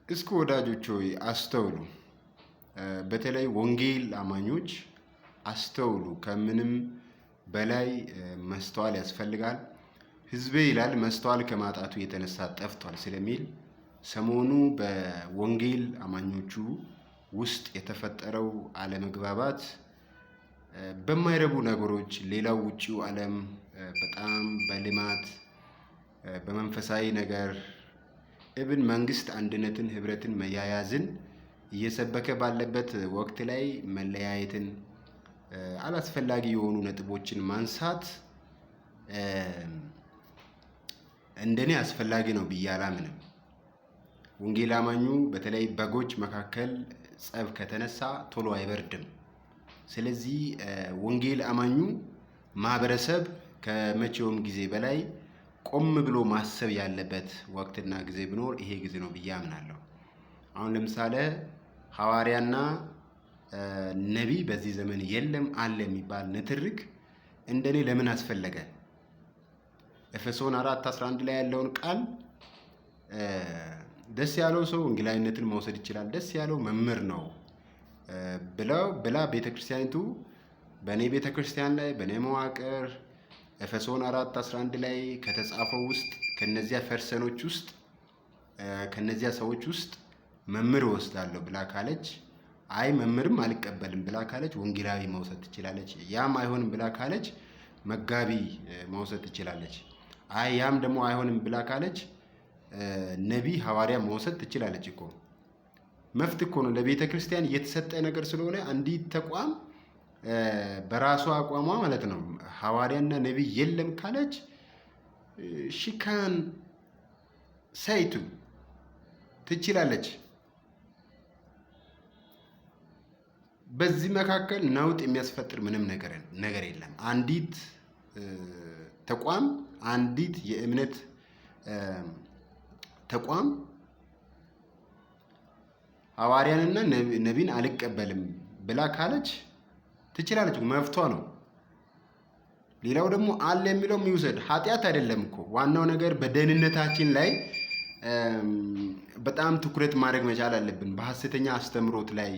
እስኪ ወዳጆች ሆይ አስተውሉ። በተለይ ወንጌል አማኞች አስተውሉ። ከምንም በላይ መስተዋል ያስፈልጋል። ሕዝቤ ይላል መስተዋል ከማጣቱ የተነሳ ጠፍቷል ስለሚል ሰሞኑ በወንጌል አማኞቹ ውስጥ የተፈጠረው አለመግባባት በማይረቡ ነገሮች ሌላው ውጪው ዓለም በጣም በልማት በመንፈሳዊ ነገር ኢብን መንግስት አንድነትን፣ ህብረትን፣ መያያዝን እየሰበከ ባለበት ወቅት ላይ መለያየትን፣ አላስፈላጊ የሆኑ ነጥቦችን ማንሳት እንደኔ አስፈላጊ ነው ብዬ አላምንም። ወንጌል አማኙ በተለይ በጎች መካከል ጸብ ከተነሳ ቶሎ አይበርድም። ስለዚህ ወንጌል አማኙ ማህበረሰብ ከመቼውም ጊዜ በላይ ቆም ብሎ ማሰብ ያለበት ወቅትና ጊዜ ቢኖር ይሄ ጊዜ ነው ብዬ አምናለሁ። አሁን ለምሳሌ ሐዋርያና ነቢይ በዚህ ዘመን የለም አለ የሚባል ንትርክ እንደኔ ለምን አስፈለገ? ኤፌሶን 4:11 ላይ ያለውን ቃል ደስ ያለው ሰው ወንጌላዊነትን መውሰድ ይችላል፣ ደስ ያለው መምህር ነው ብላ ቤተክርስቲያኒቱ በእኔ ቤተክርስቲያን ላይ በእኔ መዋቅር ኤፌሶን 4:11 ላይ ከተጻፈው ውስጥ ከነዚያ ፈርሰኖች ውስጥ ከነዚያ ሰዎች ውስጥ መምህር ወስዳለሁ ብላ ካለች፣ አይ መምህርም አልቀበልም ብላ ካለች ወንጌላዊ መውሰድ ትችላለች። ያም አይሆንም ብላ ካለች መጋቢ መውሰድ ትችላለች። አይ ያም ደግሞ አይሆንም ብላ ካለች ነቢይ ሐዋርያ መውሰድ ትችላለች እኮ። መፍት እኮ ነው ለቤተ ክርስቲያን የተሰጠ ነገር ስለሆነ አንዲት ተቋም በራሷ አቋሟ ማለት ነው ሐዋርያና ነቢይ የለም ካለች ሺካን ሳይቱ ትችላለች። በዚህ መካከል ነውጥ የሚያስፈጥር ምንም ነገር የለም። አንዲት ተቋም አንዲት የእምነት ተቋም ሐዋርያንና ነቢይን አልቀበልም ብላ ካለች ትችላለች፣ መፍቷ ነው። ሌላው ደግሞ አለ የሚለው የሚውሰድ ኃጢአት አይደለም እኮ። ዋናው ነገር በደህንነታችን ላይ በጣም ትኩረት ማድረግ መቻል አለብን። በሐሰተኛ አስተምሮት ላይ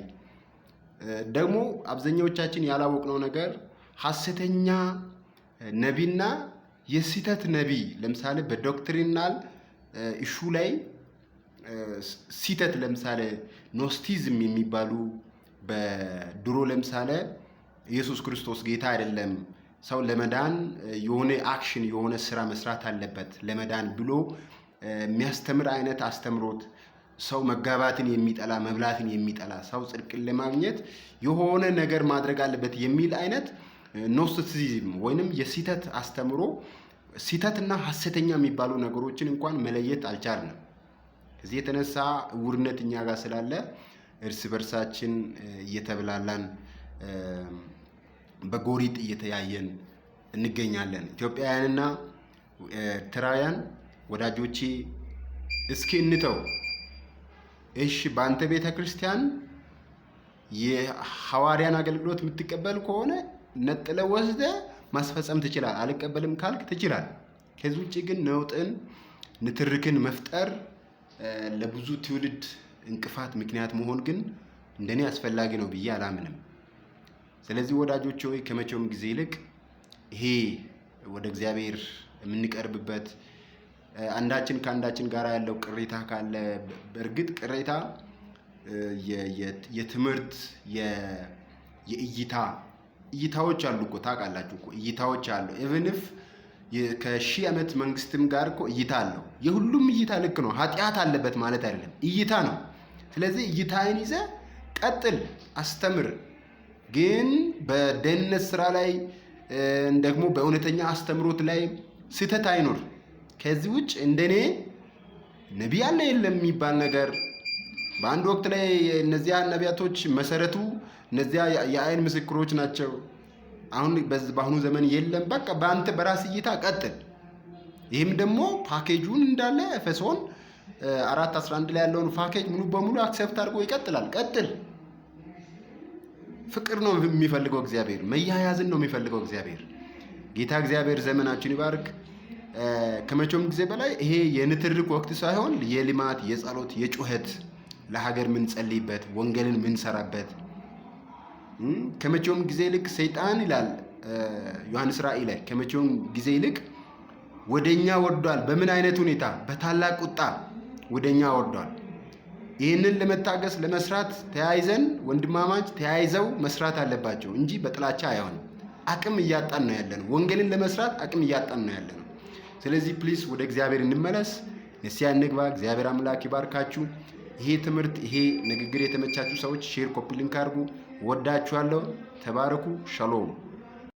ደግሞ አብዛኛዎቻችን ያላወቅነው ነገር ሐሰተኛ ነቢይና የስህተት ነቢይ ለምሳሌ በዶክትሪናል ኢሹ ላይ ስህተት ለምሳሌ ኖስቲዝም የሚባሉ በድሮ ለምሳሌ ኢየሱስ ክርስቶስ ጌታ አይደለም፣ ሰው ለመዳን የሆነ አክሽን የሆነ ስራ መስራት አለበት ለመዳን ብሎ የሚያስተምር አይነት አስተምሮት፣ ሰው መጋባትን የሚጠላ መብላትን የሚጠላ ሰው ጽድቅን ለማግኘት የሆነ ነገር ማድረግ አለበት የሚል አይነት ኖስቲሲዝም ወይንም የስህተት አስተምሮ፣ ስህተትና ሐሰተኛ የሚባሉ ነገሮችን እንኳን መለየት አልቻልንም። ከዚህ የተነሳ እውርነት እኛ ጋር ስላለ እርስ በርሳችን እየተብላላን በጎሪጥ እየተያየን እንገኛለን። ኢትዮጵያውያንና ኤርትራውያን ወዳጆቼ እስኪ እንተው። እሺ በአንተ ቤተ ክርስቲያን የሐዋርያን አገልግሎት የምትቀበል ከሆነ ነጥለ ወስደ ማስፈጸም ትችላል። አልቀበልም ካልክ ትችላል። ከዚህ ውጭ ግን ነውጥን ንትርክን መፍጠር ለብዙ ትውልድ እንቅፋት ምክንያት መሆን ግን እንደኔ አስፈላጊ ነው ብዬ አላምንም። ስለዚህ ወዳጆች ሆይ ከመቼውም ጊዜ ይልቅ ይሄ ወደ እግዚአብሔር የምንቀርብበት አንዳችን ከአንዳችን ጋር ያለው ቅሬታ ካለ በእርግጥ ቅሬታ የትምህርት እይታዎች አሉ እኮ ታውቃላችሁ እኮ እይታዎች አሉ። ኢቭንፍ ከሺህ ዓመት መንግስትም ጋር እኮ እይታ አለው። የሁሉም እይታ ልክ ነው፣ ኃጢአት አለበት ማለት አይደለም፣ እይታ ነው። ስለዚህ እይታን ይዘ ቀጥል፣ አስተምር። ግን በደህንነት ስራ ላይ ደግሞ በእውነተኛ አስተምሮት ላይ ስህተት አይኖር። ከዚህ ውጭ እንደኔ ነቢይ አለ የለም የሚባል ነገር በአንድ ወቅት ላይ እነዚያ ነቢያቶች መሰረቱ እነዚያ የአይን ምስክሮች ናቸው። አሁን በአሁኑ ዘመን የለም። በቃ በአንተ በራስ እይታ ቀጥል። ይህም ደግሞ ፓኬጁን እንዳለ ኤፌሶን 4:11 ላይ ያለውን ፓኬጅ ሙሉ በሙሉ አክሰፕት አድርጎ ይቀጥላል። ቀጥል። ፍቅር ነው የሚፈልገው እግዚአብሔር፣ መያያዝን ነው የሚፈልገው እግዚአብሔር። ጌታ እግዚአብሔር ዘመናችን ይባርክ። ከመቼውም ጊዜ በላይ ይሄ የንትርክ ወቅት ሳይሆን የልማት፣ የጸሎት፣ የጩኸት ለሀገር ምንጸልይበት፣ ወንጌልን ምንሰራበት ከመቼውም ጊዜ ይልቅ ሰይጣን ይላል ዮሐንስ ራእይ ላይ ከመቼውም ጊዜ ይልቅ ወደኛ ወርዷል። በምን አይነት ሁኔታ? በታላቅ ቁጣ ወደኛ ወርዷል። ይህንን ለመታገስ ለመስራት ተያይዘን ወንድማማች ተያይዘው መስራት አለባቸው እንጂ በጥላቻ አይሆንም። አቅም እያጣን ነው ያለነው። ወንጌልን ለመስራት አቅም እያጣን ነው ያለነው። ስለዚህ ፕሊስ ወደ እግዚአብሔር እንመለስ፣ ንስሐ እንግባ። እግዚአብሔር አምላክ ይባርካችሁ። ይሄ ትምህርት ይሄ ንግግር የተመቻችሁ ሰዎች ሼር፣ ኮፒ ሊንክ አድርጉ። ወዳችኋለሁ። ተባረኩ። ሻሎም